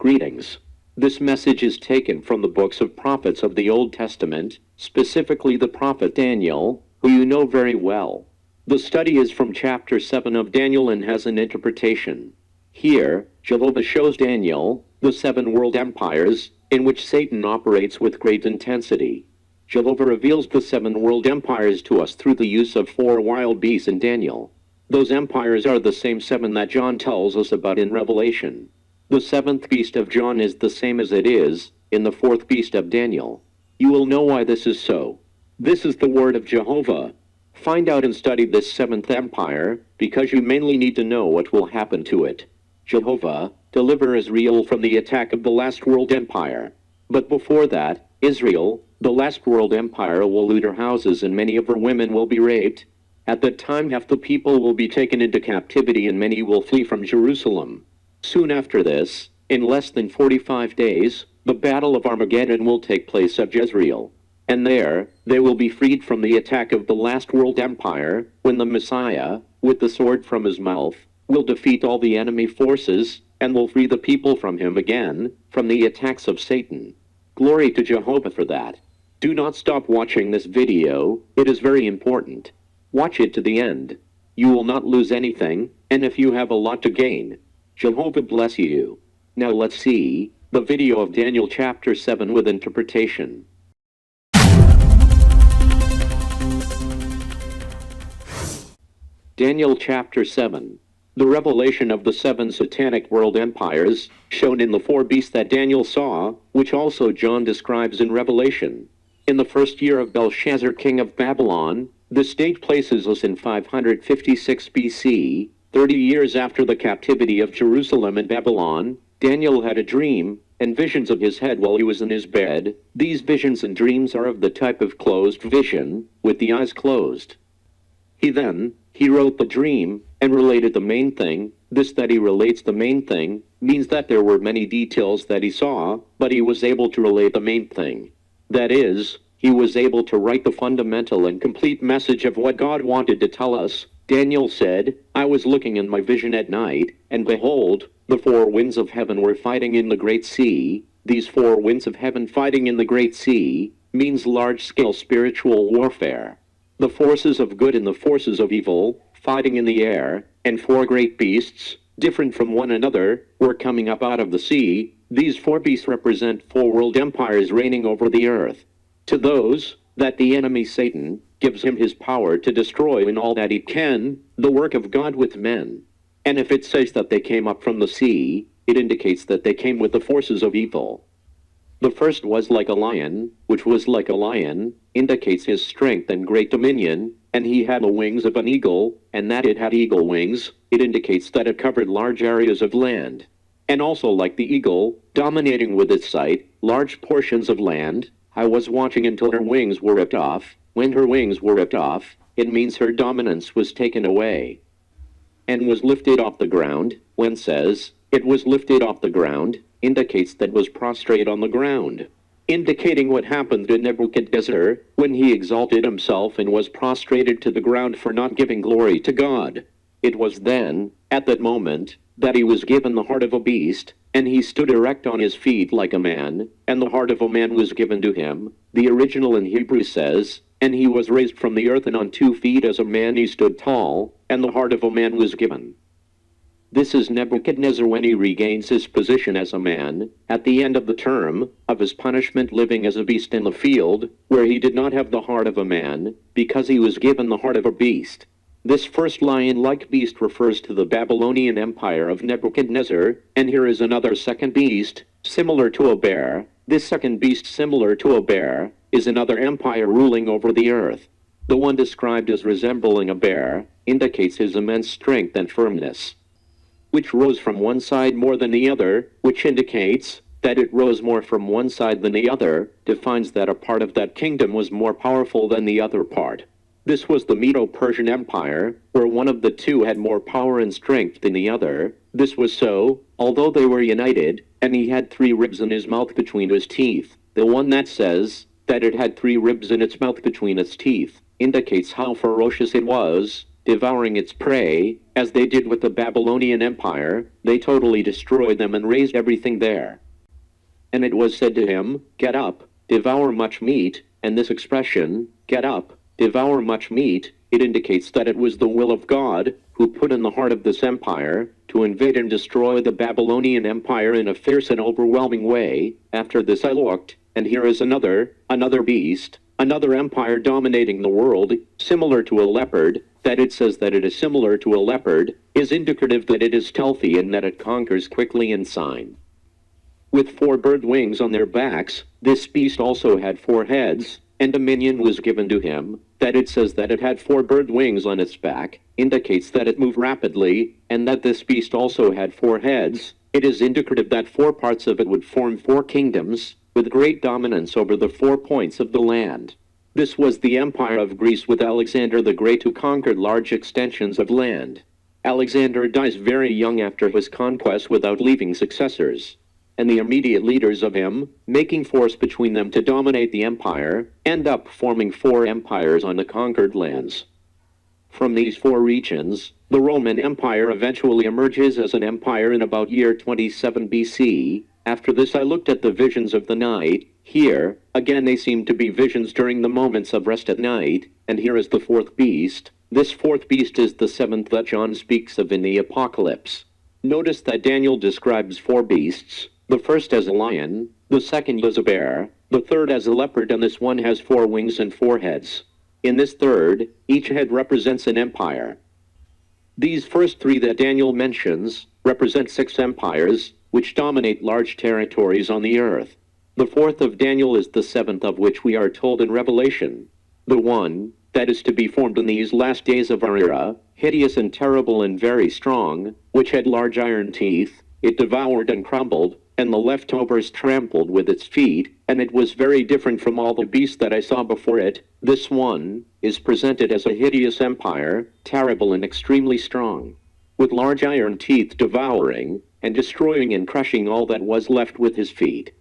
Greetings. This message is taken from the books of prophets of the Old Testament, specifically the prophet Daniel, who you know very well. The study is from chapter 7 of Daniel and has an interpretation. Here, Jehovah shows Daniel the 7 world empires, in which Satan operates with great intensity. Jehovah reveals the 7 world empires to us through the use of 4 wild beasts in Daniel. Those empires are the same 7 that John tells us about in Revelation. The 7th beast of John is the same as it is in the 4th beast of Daniel. You will know why this is so. This is the word of Jehovah. Find out and study this 7th empire, because you mainly need to know what will happen to it. Jehovah, deliver Israel from the attack of the last world empire. But before that, Israel, the last world empire, will loot her houses and many of her women will be raped. At that time half the people will be taken into captivity and many will flee from Jerusalem. Soon after this, in less than 45 days, the battle of Armageddon will take place at Jezreel. And there, they will be freed from the attack of the last world empire, when the Messiah, with the sword from his mouth, will defeat all the enemy forces, and will free the people from him again, from the attacks of Satan. Glory to Jehovah for that. Do not stop watching this video, it is very important. Watch it to the end. You will not lose anything, and if you have a lot to gain, Jehovah bless you. Now let's see the video of Daniel chapter 7 with interpretation. Daniel chapter 7. The revelation of the 7 satanic world empires, shown in the 4 beasts that Daniel saw, which also John describes in Revelation. In the first year of Belshazzar king of Babylon, this date places us in 556 BC, 30 years after the captivity of Jerusalem and Babylon. Daniel had a dream and visions of his head while he was in his bed. These visions and dreams are of the type of closed vision, with the eyes closed. He wrote the dream and related the main thing. This that he relates the main thing means that there were many details that he saw, but he was able to relate the main thing. That is, he was able to write the fundamental and complete message of what God wanted to tell us. Daniel said, I was looking in my vision at night, and behold, the 4 winds of heaven were fighting in the great sea. These 4 winds of heaven fighting in the great sea means large-scale spiritual warfare. The forces of good and the forces of evil, fighting in the air, and 4 great beasts, different from one another, were coming up out of the sea. These 4 beasts represent 4 world empires reigning over the earth. To those that the enemy Satan gives him his power to destroy in all that he can, the work of God with men. And if it says that they came up from the sea, it indicates that they came with the forces of evil. The first was like a lion, which was like a lion, indicates his strength and great dominion, and he had the wings of an eagle, and that it had eagle wings, it indicates that it covered large areas of land. And also like the eagle, dominating with its sight, large portions of land. I was watching until her wings were ripped off. When her wings were ripped off, it means her dominance was taken away and was lifted off the ground. When says, it was lifted off the ground, indicates that was prostrate on the ground, indicating what happened to Nebuchadnezzar when he exalted himself and was prostrated to the ground for not giving glory to God. It was then, at that moment, that he was given the heart of a beast, and he stood erect on his feet like a man, and the heart of a man was given to him. The original in Hebrew says, and he was raised from the earth, and on 2 feet as a man he stood tall, and the heart of a man was given. This is Nebuchadnezzar when he regains his position as a man, at the end of the term of his punishment, living as a beast in the field, where he did not have the heart of a man, because he was given the heart of a beast. This first lion-like beast refers to the Babylonian empire of Nebuchadnezzar, and here is another second beast, similar to a bear. This second beast, similar to a bear, is another empire ruling over the earth. The one described as resembling a bear indicates his immense strength and firmness, which rose from one side more than the other, which indicates that it rose more from one side than the other, defines that a part of that kingdom was more powerful than the other part. This was the Medo-Persian Empire, where one of the 2 had more power and strength than the other. This was so, although they were united, and he had 3 ribs in his mouth between his teeth. The one that says that it had 3 ribs in its mouth between its teeth indicates how ferocious it was, devouring its prey, as they did with the Babylonian Empire. They totally destroyed them and razed everything there. And it was said to him, "Get up, devour much meat," and this expression, "Get up, devour much meat," it indicates that it was the will of God, who put in the heart of this empire, to invade and destroy the Babylonian Empire in a fierce and overwhelming way. After this I looked, and here is another beast, another empire dominating the world, similar to a leopard. That it says that it is similar to a leopard, is indicative that it is stealthy and that it conquers quickly and sign. With 4 bird wings on their backs, this beast also had 4 heads, and dominion was given to him. That it says that it had 4 bird wings on its back, indicates that it moved rapidly, and that this beast also had 4 heads. It is indicative that 4 parts of it would form 4 kingdoms, with great dominance over the 4 points of the land. This was the Empire of Greece, with Alexander the Great, who conquered large extensions of land. Alexander dies very young after his conquest without leaving successors, and the immediate leaders of him, making force between them to dominate the empire, end up forming 4 empires on the conquered lands. From these 4 regions, the Roman Empire eventually emerges as an empire in about year 27 BC. After this I looked at the visions of the night. Here, again they seem to be visions during the moments of rest at night, and here is the 4th beast. This 4th beast is the 7th that John speaks of in the Apocalypse. Notice that Daniel describes 4 beasts, the first as a lion, the second as a bear, the third as a leopard, and this one has 4 wings and 4 heads. In this third, each head represents an empire. These first 3 that Daniel mentions represent 6 empires, which dominate large territories on the earth. The 4th of Daniel is the 7th of which we are told in Revelation. The one that is to be formed in these last days of our era, hideous and terrible and very strong, which had large iron teeth, it devoured and crumbled, and the leftovers trampled with its feet, and it was very different from all the beasts that I saw before it. This one is presented as a hideous empire, terrible and extremely strong, with large iron teeth, devouring and destroying and crushing all that was left with his feet.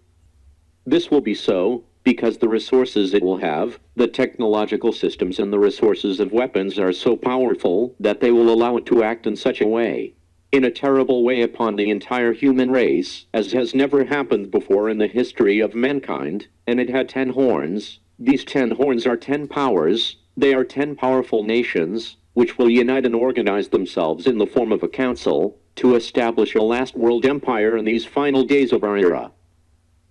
This will be so because the resources it will have, the technological systems and the resources of weapons are so powerful that they will allow it to act in such a way, in a terrible way, upon the entire human race, as has never happened before in the history of mankind. And it had 10 horns. These 10 horns are 10 powers. They are 10 powerful nations, which will unite and organize themselves in the form of a council, to establish a last world empire in these final days of our era.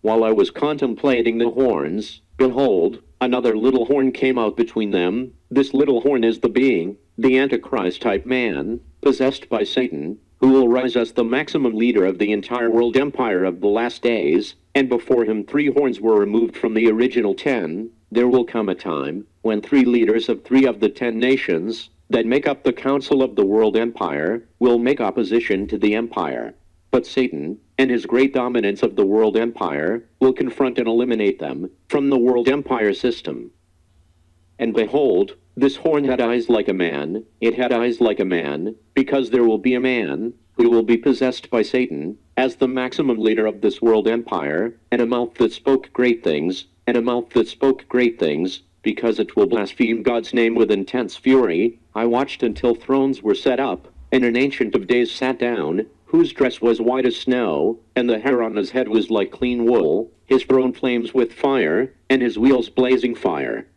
While I was contemplating the horns, behold, another little horn came out between them. This little horn is the being, the Antichrist-type man, possessed by Satan, who will rise as the maximum leader of the entire world empire of the last days, and before him 3 horns were removed from the original 10. There will come a time when 3 leaders of 3 of the 10 nations that make up the council of the world empire will make opposition to the empire. But Satan, and his great dominance of the world empire, will confront and eliminate them from the world empire system. And behold, this horn had eyes like a man. It had eyes like a man, because there will be a man who will be possessed by Satan as the maximum leader of this world empire, and a mouth that spoke great things, and a mouth that spoke great things, because it will blaspheme God's name with intense fury. I watched until thrones were set up, and an Ancient of Days sat down, whose dress was white as snow, and the hair on his head was like clean wool. His throne flames with fire, and his wheels blazing fire.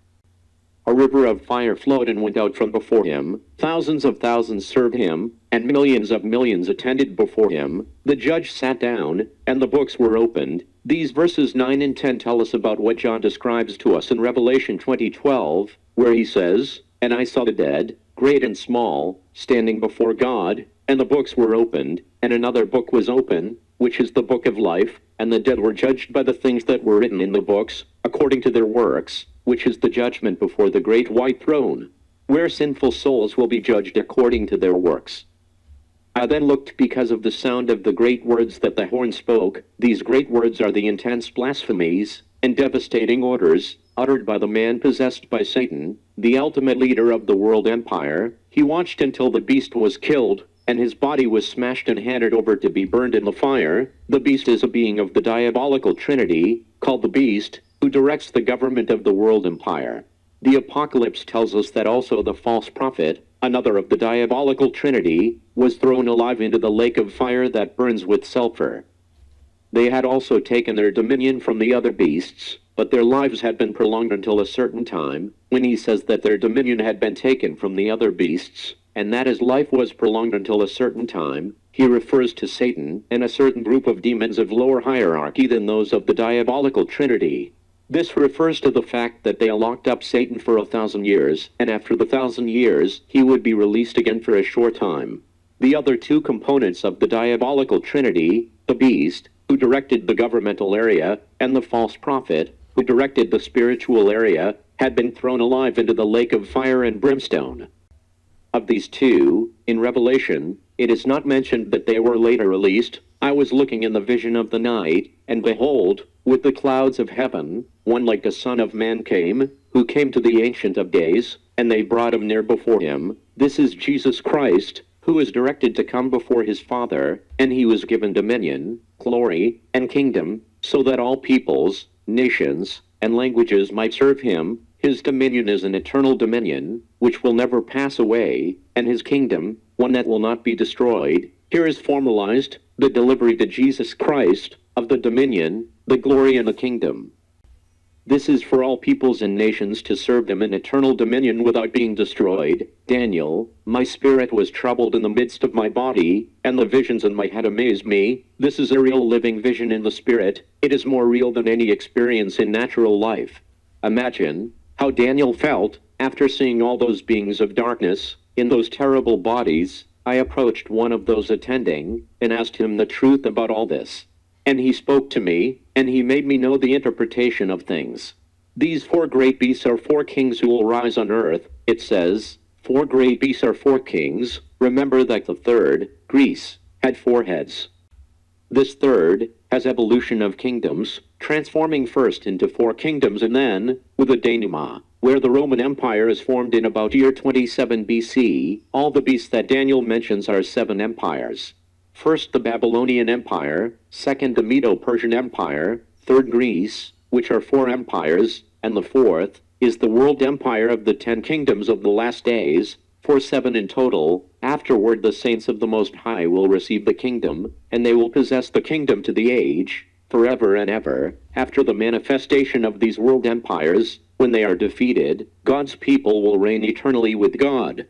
A river of fire flowed and went out from before him. Thousands of thousands served him, and millions of millions attended before him. The judge sat down, and the books were opened. These verses 9 and 10 tell us about what John describes to us in Revelation 20:12, where he says, "And I saw the dead, great and small, standing before God, and the books were opened, and another book was open, which is the book of life, and the dead were judged by the things that were written in the books, according to their works, which is the judgment before the great white throne, where sinful souls will be judged according to their works." I then looked because of the sound of the great words that the horn spoke. These great words are the intense blasphemies and devastating orders uttered by the man possessed by Satan, the ultimate leader of the world empire. He watched until the beast was killed, and his body was smashed and handed over to be burned in the fire. The beast is a being of the diabolical trinity, called the beast, who directs the government of the world empire. The Apocalypse tells us that also the false prophet, another of the diabolical trinity, was thrown alive into the lake of fire that burns with sulfur. They had also taken their dominion from the other beasts, but their lives had been prolonged until a certain time. When he says that their dominion had been taken from the other beasts, and that his life was prolonged until a certain time, he refers to Satan and a certain group of demons of lower hierarchy than those of the diabolical trinity. This refers to the fact that they locked up Satan for 1,000 years, and after the 1,000 years, he would be released again for a short time. The other two components of the diabolical trinity, the beast, who directed the governmental area, and the false prophet, who directed the spiritual area, had been thrown alive into the lake of fire and brimstone. Of these two, in Revelation, it is not mentioned that they were later released. I was looking in the vision of the night, and behold, with the clouds of heaven, one like a son of man came, who came to the Ancient of Days, and they brought him near before him. This is Jesus Christ, who is directed to come before his Father, and he was given dominion, glory, and kingdom, so that all peoples, nations, and languages might serve him. His dominion is an eternal dominion, which will never pass away, and his kingdom, one that will not be destroyed. Here is formalized the delivery to Jesus Christ of the dominion, the glory, and the kingdom. This is for all peoples and nations to serve them in eternal dominion without being destroyed. Daniel, my spirit was troubled in the midst of my body, and the visions in my head amazed me. This is a real living vision in the spirit. It is more real than any experience in natural life. Imagine how Daniel felt after seeing all those beings of darkness in those terrible bodies. I approached one of those attending and asked him the truth about all this. And he spoke to me, and he made me know the interpretation of things. These 4 great beasts are 4 kings who will rise on earth. It says, 4 great beasts are 4 kings. Remember that the third, Greece, had 4 heads. This third has evolution of kingdoms, transforming first into 4 kingdoms and then, with the denouement, where the Roman Empire is formed in about year 27 BC. All the beasts that Daniel mentions are 7 empires. First, the Babylonian Empire, second, the Medo-Persian Empire, third, Greece, which are 4 empires, and the fourth is the world empire of the 10 kingdoms of the last days, for 7 in total. Afterward, the saints of the Most High will receive the kingdom, and they will possess the kingdom to the age, forever and ever. After the manifestation of these world empires, when they are defeated, God's people will reign eternally with God.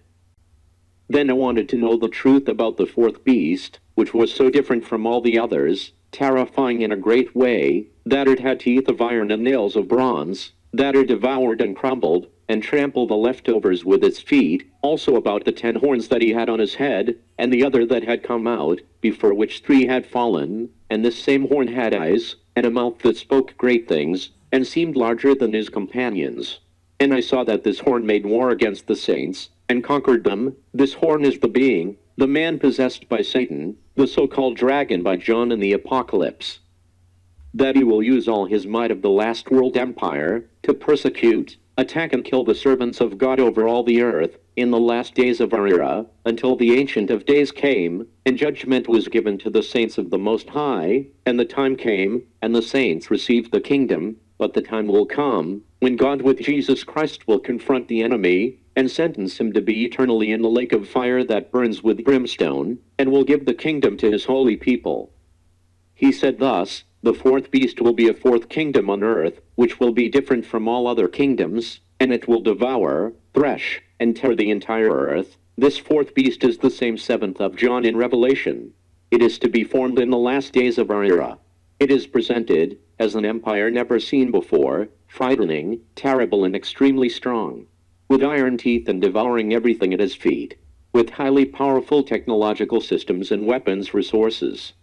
Then I wanted to know the truth about the 4th beast, which was so different from all the others, terrifying in a great way, that it had teeth of iron and nails of bronze, that it devoured and crumbled, and trampled the leftovers with its feet, also about the 10 horns that he had on his head, and the other that had come out, before which 3 had fallen, and this same horn had eyes, and a mouth that spoke great things, and seemed larger than his companions. And I saw that this horn made war against the saints, and conquered them. This horn is the being, the man possessed by Satan, the so-called dragon by John in the Apocalypse. That he will use all his might of the last world empire to persecute, attack, and kill the servants of God over all the earth in the last days of our era, until the Ancient of Days came, and judgment was given to the saints of the Most High, and the time came, and the saints received the kingdom. But the time will come when God with Jesus Christ will confront the enemy and sentence him to be eternally in the lake of fire that burns with brimstone, and will give the kingdom to his holy people. He said thus, the 4th beast will be a 4th kingdom on earth, which will be different from all other kingdoms, and it will devour, thresh, and tear the entire earth. This 4th beast is the same 7th of John in Revelation. It is to be formed in the last days of our era. It is presented as an empire never seen before, frightening, terrible, and extremely strong, with iron teeth and devouring everything at his feet, with highly powerful technological systems and weapons resources.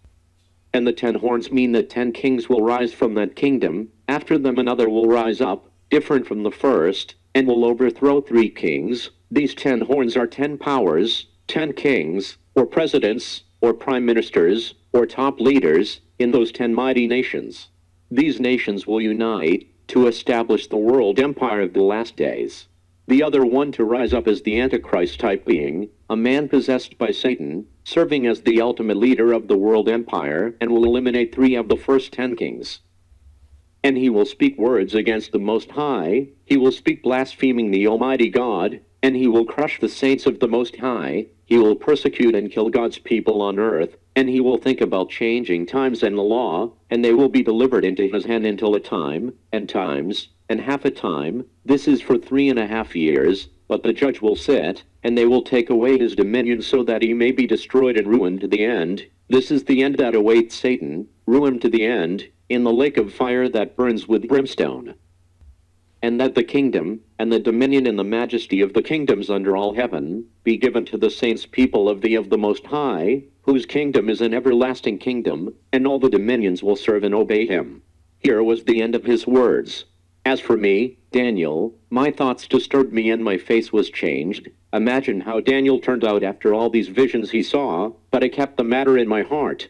And the 10 horns mean that 10 kings will rise from that kingdom. After them another will rise up, different from the first, and will overthrow 3 kings. These 10 horns are 10 powers, 10 kings, or presidents, or prime ministers, or top leaders, in those 10 mighty nations. These nations will unite to establish the world empire of the last days. The other one to rise up is the Antichrist-type being, a man possessed by Satan, serving as the ultimate leader of the world empire, and will eliminate 3 of the first 10 kings. And he will speak words against the Most High. He will speak blaspheming the Almighty God, and he will crush the saints of the Most High. He will persecute and kill God's people on earth, and he will think about changing times and the law, and they will be delivered into his hand until a time, and times, and half a time. This is for 3.5 years, but the judge will sit, and they will take away his dominion so that he may be destroyed and ruined to the end. This is the end that awaits Satan, ruined to the end, in the lake of fire that burns with brimstone. And that the kingdom, and the dominion and the majesty of the kingdoms under all heaven, be given to the saints people of the Most High, whose kingdom is an everlasting kingdom, and all the dominions will serve and obey him. Here was the end of his words. As for me, Daniel, my thoughts disturbed me and my face was changed. Imagine how Daniel turned out after all these visions he saw, but I kept the matter in my heart.